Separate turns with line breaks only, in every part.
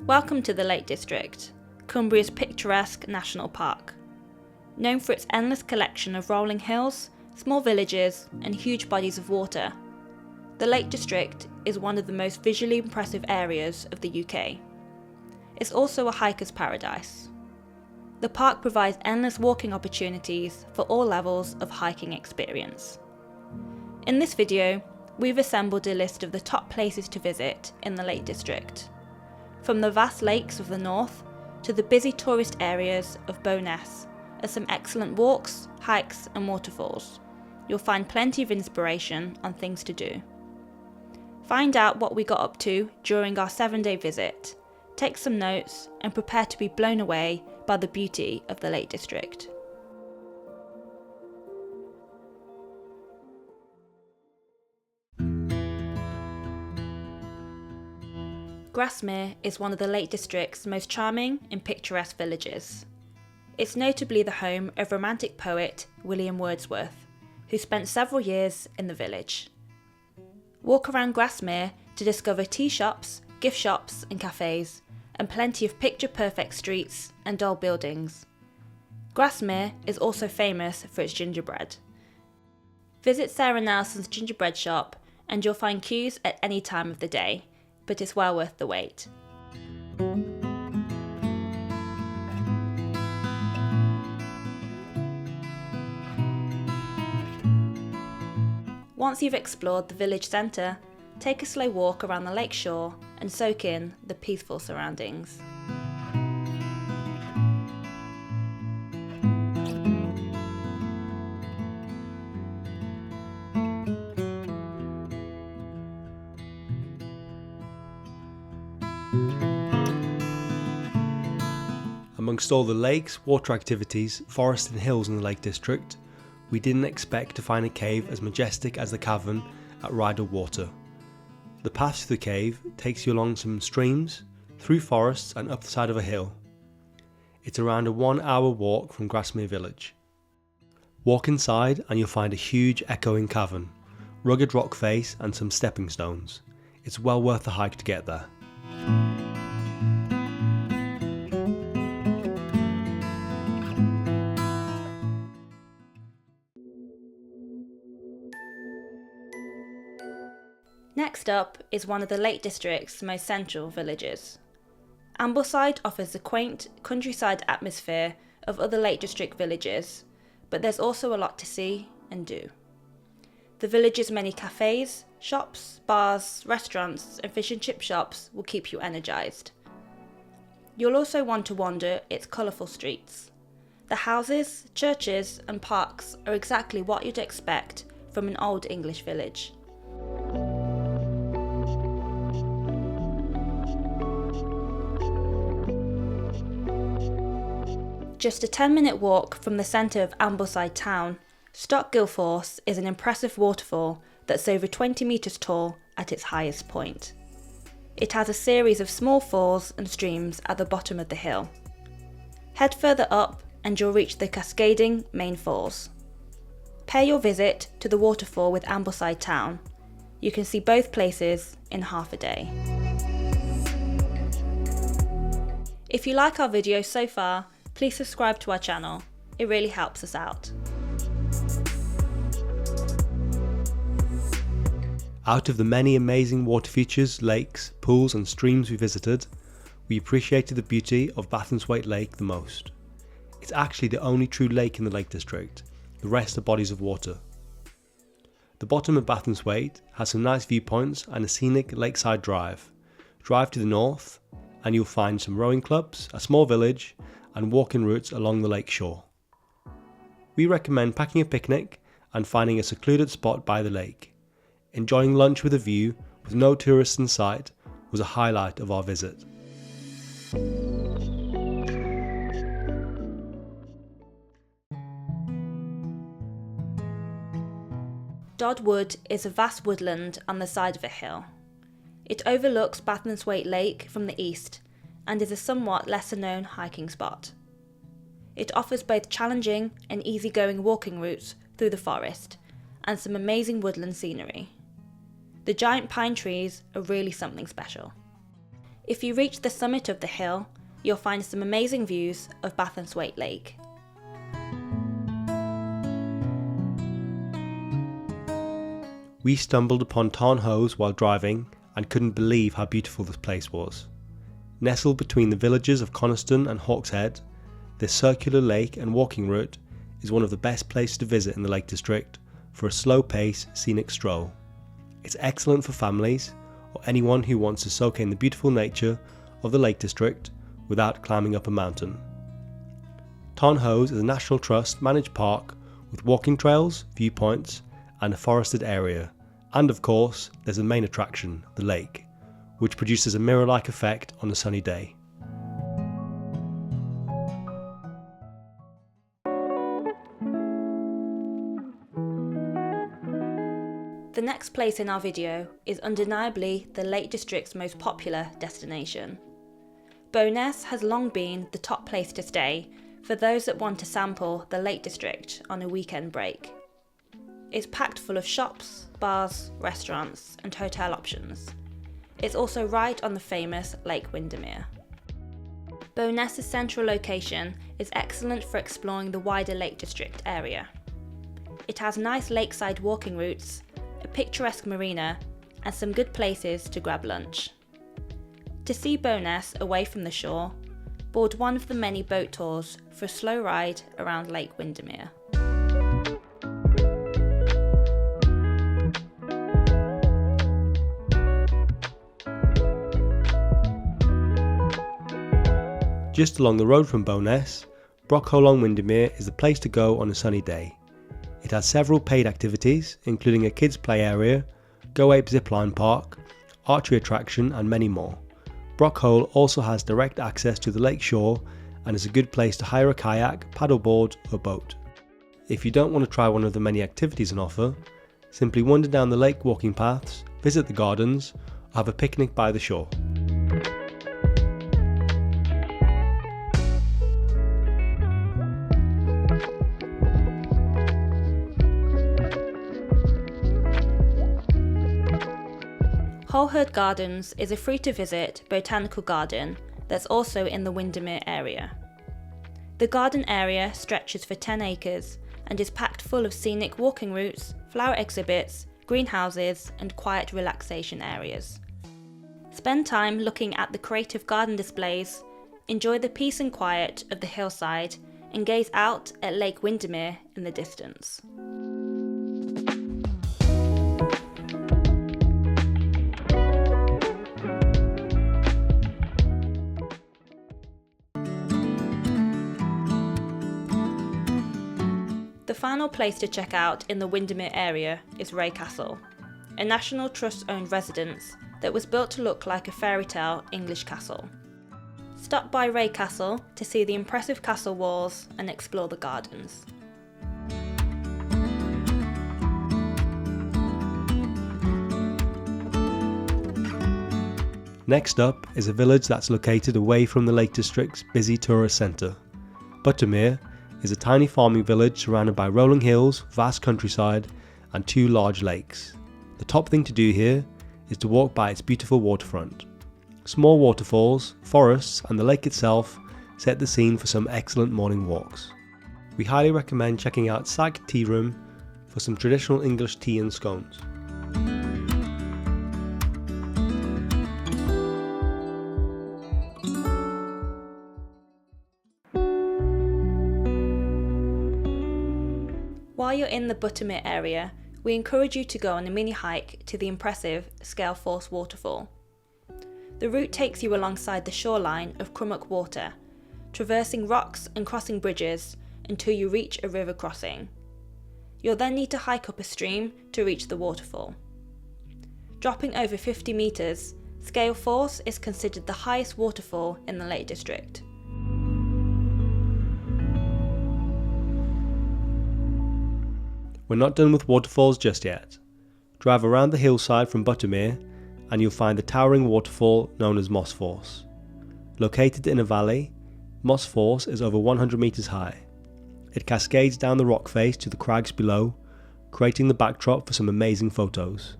Welcome to the Lake District, Cumbria's picturesque national park. Known for its endless collection of rolling hills, small villages and huge bodies of water, the Lake District is one of the most visually impressive areas of the UK. It's also a hiker's paradise. The park provides endless walking opportunities for all levels of hiking experience. In this video, we've assembled a list of the top places to visit in the Lake District. From the vast lakes of the north to the busy tourist areas of Bowness are some excellent walks, hikes and waterfalls. You'll find plenty of inspiration on things to do. Find out what we got up to during our 7-day visit, take some notes and prepare to be blown away by the beauty of the Lake District. Grasmere is one of the Lake District's most charming and picturesque villages. It's notably the home of romantic poet William Wordsworth, who spent several years in the village. Walk around Grasmere to discover tea shops, gift shops and cafes, and plenty of picture-perfect streets and old buildings. Grasmere is also famous for its gingerbread. Visit Sarah Nelson's gingerbread shop and you'll find queues at any time of the day, but it's well worth the wait. Once you've explored the village centre, take a slow walk around the lake shore and soak in the peaceful surroundings.
Amongst all the lakes, water activities, forests and hills in the Lake District, we didn't expect to find a cave as majestic as the cavern at Rydal Water. The path to the cave takes you along some streams, through forests and up the side of a hill. It's around a 1-hour walk from Grasmere village. Walk inside and you'll find a huge echoing cavern, rugged rock face and some stepping stones. It's well worth the hike to get there.
Next up is one of the Lake District's most central villages. Ambleside offers the quaint countryside atmosphere of other Lake District villages, but there's also a lot to see and do. The village's many cafes, shops, bars, restaurants and fish and chip shops will keep you energised. You'll also want to wander its colourful streets. The houses, churches and parks are exactly what you'd expect from an old English village. Just a 10-minute walk from the centre of Ambleside town, Ghyll Force is an impressive waterfall that's over 20 metres tall at its highest point. It has a series of small falls and streams at the bottom of the hill. Head further up and you'll reach the cascading main falls. Pay your visit to the waterfall with Ambleside town. You can see both places in half a day. If you like our video so far, please subscribe to our channel. It really helps us out.
Out of the many amazing water features, lakes, pools and streams we visited, we appreciated the beauty of Bassenthwaite Lake the most. It's actually the only true lake in the Lake District, the rest are bodies of water. The bottom of Bassenthwaite has some nice viewpoints and a scenic lakeside drive. Drive to the north and you'll find some rowing clubs, a small village and walking routes along the lake shore. We recommend packing a picnic and finding a secluded spot by the lake. Enjoying lunch with a view with no tourists in sight was a highlight of our visit.
Dodd Wood is a vast woodland on the side of a hill. It overlooks Bassenthwaite Lake from the east and is a somewhat lesser known hiking spot. It offers both challenging and easygoing walking routes through the forest and some amazing woodland scenery. The giant pine trees are really something special. If you reach the summit of the hill, you'll find some amazing views of Bassenthwaite Lake.
We stumbled upon Tarn Hows while driving and couldn't believe how beautiful this place was. Nestled between the villages of Coniston and Hawkshead, this circular lake and walking route is one of the best places to visit in the Lake District for a slow-paced, scenic stroll. It's excellent for families or anyone who wants to soak in the beautiful nature of the Lake District without climbing up a mountain. Tarn Hows is a National Trust managed park with walking trails, viewpoints and a forested area, and of course there's the main attraction, the lake, which produces a mirror-like effect on a sunny day.
The next place in our video is undeniably the Lake District's most popular destination. Bowness has long been the top place to stay for those that want to sample the Lake District on a weekend break. It's packed full of shops, bars, restaurants and hotel options. It's also right on the famous Lake Windermere. Bowness's central location is excellent for exploring the wider Lake District area. It has nice lakeside walking routes, a picturesque marina and some good places to grab lunch. To see Bowness away from the shore, board one of the many boat tours for a slow ride around Lake Windermere.
Just along the road from Bowness, Brockenhole-on-Windermere is the place to go on a sunny day. It has several paid activities, including a kids' play area, Go Ape zipline park, archery attraction and many more. Brockenhole also has direct access to the lake shore and is a good place to hire a kayak, paddleboard or boat. If you don't want to try one of the many activities on offer, simply wander down the lake walking paths, visit the gardens or have a picnic by the shore.
Holehird Gardens is a free-to-visit botanical garden that's also in the Windermere area. The garden area stretches for 10 acres and is packed full of scenic walking routes, flower exhibits, greenhouses and quiet relaxation areas. Spend time looking at the creative garden displays, enjoy the peace and quiet of the hillside and gaze out at Lake Windermere in the distance. The final place to check out in the Windermere area is Wray Castle, a National Trust-owned residence that was built to look like a fairy tale English castle. Stop by Wray Castle to see the impressive castle walls and explore the gardens.
Next up is a village that's located away from the Lake District's busy tourist centre. Buttermere is a tiny farming village surrounded by rolling hills, vast countryside and 2 large lakes. The top thing to do here is to walk by its beautiful waterfront. Small waterfalls, forests and the lake itself set the scene for some excellent morning walks. We highly recommend checking out Sag Tea Room for some traditional English tea and scones.
While you're in the Buttermere area, we encourage you to go on a mini hike to the impressive Ghyll Force waterfall. The route takes you alongside the shoreline of Crummock Water, traversing rocks and crossing bridges until you reach a river crossing. You'll then need to hike up a stream to reach the waterfall. Dropping over 50 metres, Ghyll Force is considered the highest waterfall in the Lake District.
We're not done with waterfalls just yet. Drive around the hillside from Buttermere and you'll find the towering waterfall known as Moss Force. Located in a valley, Moss Force is over 100 metres high. It cascades down the rock face to the crags below, creating the backdrop for some amazing photos.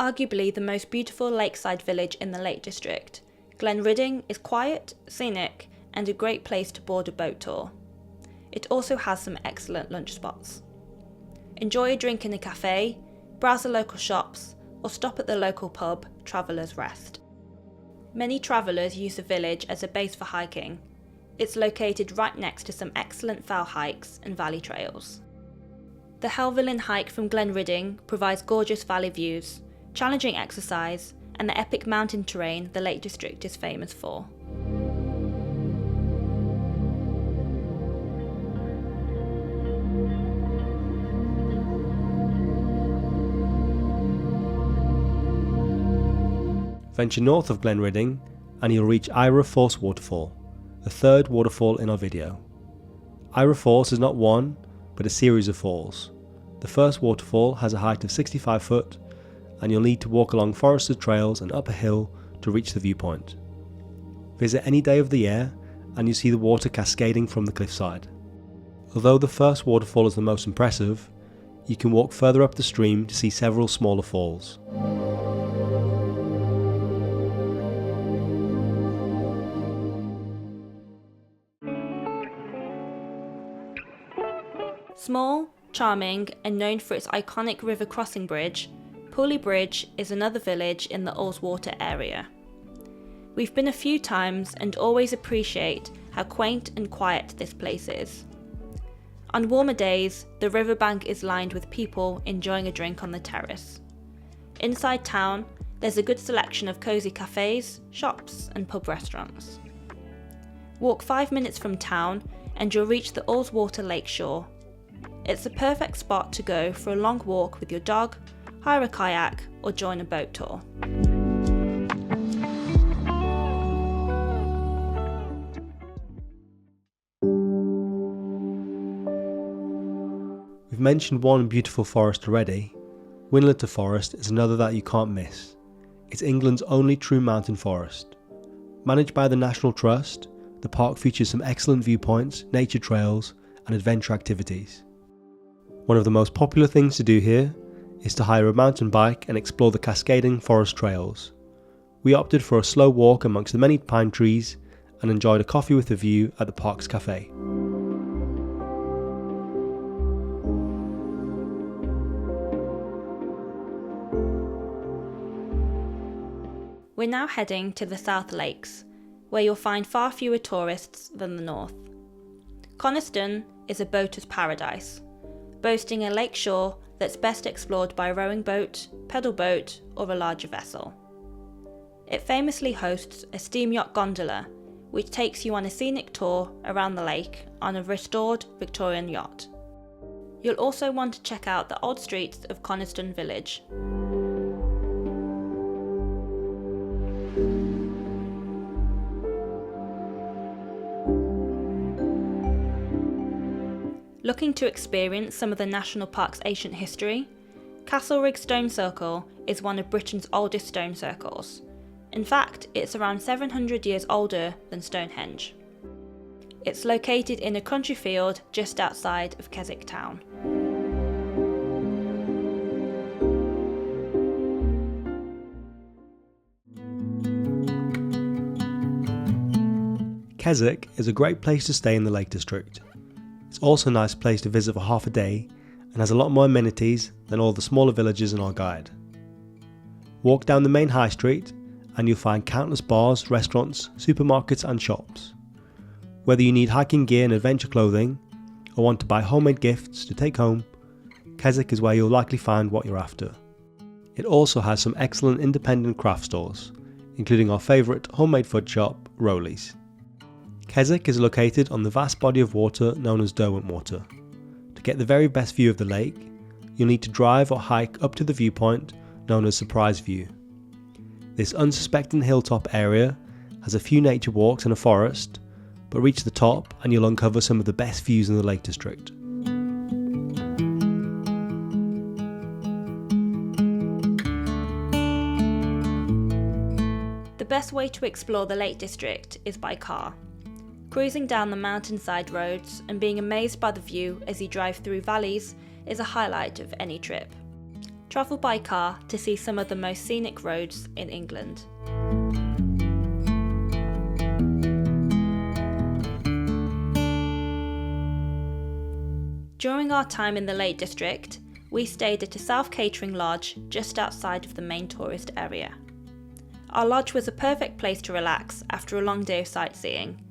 Arguably the most beautiful lakeside village in the Lake District, Glenridding is quiet, scenic, and a great place to board a boat tour. It also has some excellent lunch spots. Enjoy a drink in a cafe, browse the local shops, or stop at the local pub, Traveller's Rest. Many travellers use the village as a base for hiking. It's located right next to some excellent fell hikes and valley trails. The Helvellyn hike from Glenridding provides gorgeous valley views, challenging exercise, and the epic mountain terrain the Lake District is famous for.
Venture north of Glenridding and you'll reach Aira Force waterfall, the third waterfall in our video. Aira Force is not one, but a series of falls. The first waterfall has a height of 65 foot and you'll need to walk along forested trails and up a hill to reach the viewpoint. Visit any day of the year and you see the water cascading from the cliffside. Although the first waterfall is the most impressive, you can walk further up the stream to see several smaller falls.
Small, charming, and known for its iconic river crossing bridge, Pooley Bridge is another village in the Ullswater area. We've been a few times and always appreciate how quaint and quiet this place is. On warmer days, the riverbank is lined with people enjoying a drink on the terrace. Inside town, there's a good selection of cosy cafes, shops, and pub restaurants. Walk 5 minutes from town and you'll reach the Ullswater Lake shore. It's the perfect spot to go for a long walk with your dog, hire a kayak, or join a boat tour.
We've mentioned one beautiful forest already. Whinlatter Forest is another that you can't miss. It's England's only true mountain forest. Managed by the National Trust, the park features some excellent viewpoints, nature trails, and adventure activities. One of the most popular things to do here is to hire a mountain bike and explore the cascading forest trails. We opted for a slow walk amongst the many pine trees and enjoyed a coffee with a view at the park's cafe.
We're now heading to the South Lakes, where you'll find far fewer tourists than the north. Coniston is a boater's paradise, boasting a lake shore that's best explored by a rowing boat, pedal boat, or a larger vessel. It famously hosts a steam yacht gondola, which takes you on a scenic tour around the lake on a restored Victorian yacht. You'll also want to check out the old streets of Coniston village. Looking to experience some of the National Park's ancient history? Castlerigg Stone Circle is one of Britain's oldest stone circles. In fact, it's around 700 years older than Stonehenge. It's located in a country field just outside of Keswick town.
Keswick is a great place to stay in the Lake District. It's also a nice place to visit for half a day and has a lot more amenities than all the smaller villages in our guide. Walk down the main high street and you'll find countless bars, restaurants, supermarkets and shops. Whether you need hiking gear and adventure clothing or want to buy homemade gifts to take home, Keswick is where you'll likely find what you're after. It also has some excellent independent craft stores, including our favourite homemade food shop, Rowley's. Keswick is located on the vast body of water known as Derwentwater. To get the very best view of the lake, you'll need to drive or hike up to the viewpoint known as Surprise View. This unsuspecting hilltop area has a few nature walks and a forest, but reach the top and you'll uncover some of the best views in the Lake District.
The best way to explore the Lake District is by car. Cruising down the mountainside roads and being amazed by the view as you drive through valleys is a highlight of any trip. travel by car to see some of the most scenic roads in England. During our time in the Lake District, we stayed at a self-catering lodge just outside of the main tourist area. Our lodge was a perfect place to relax after a long day of sightseeing,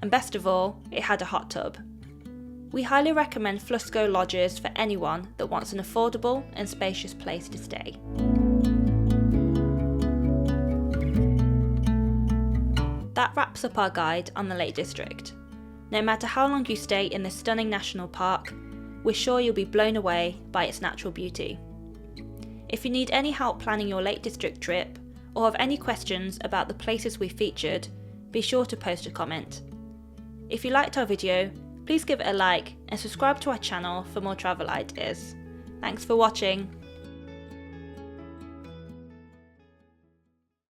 and best of all, it had a hot tub. We highly recommend Flusco lodges for anyone that wants an affordable and spacious place to stay. That wraps up our guide on the Lake District. No matter how long you stay in this stunning national park, we're sure you'll be blown away by its natural beauty. If you need any help planning your Lake District trip, or have any questions about the places we featured, be sure to post a comment. If you liked our video, please give it a like and subscribe to our channel for more travel ideas. Thanks for watching.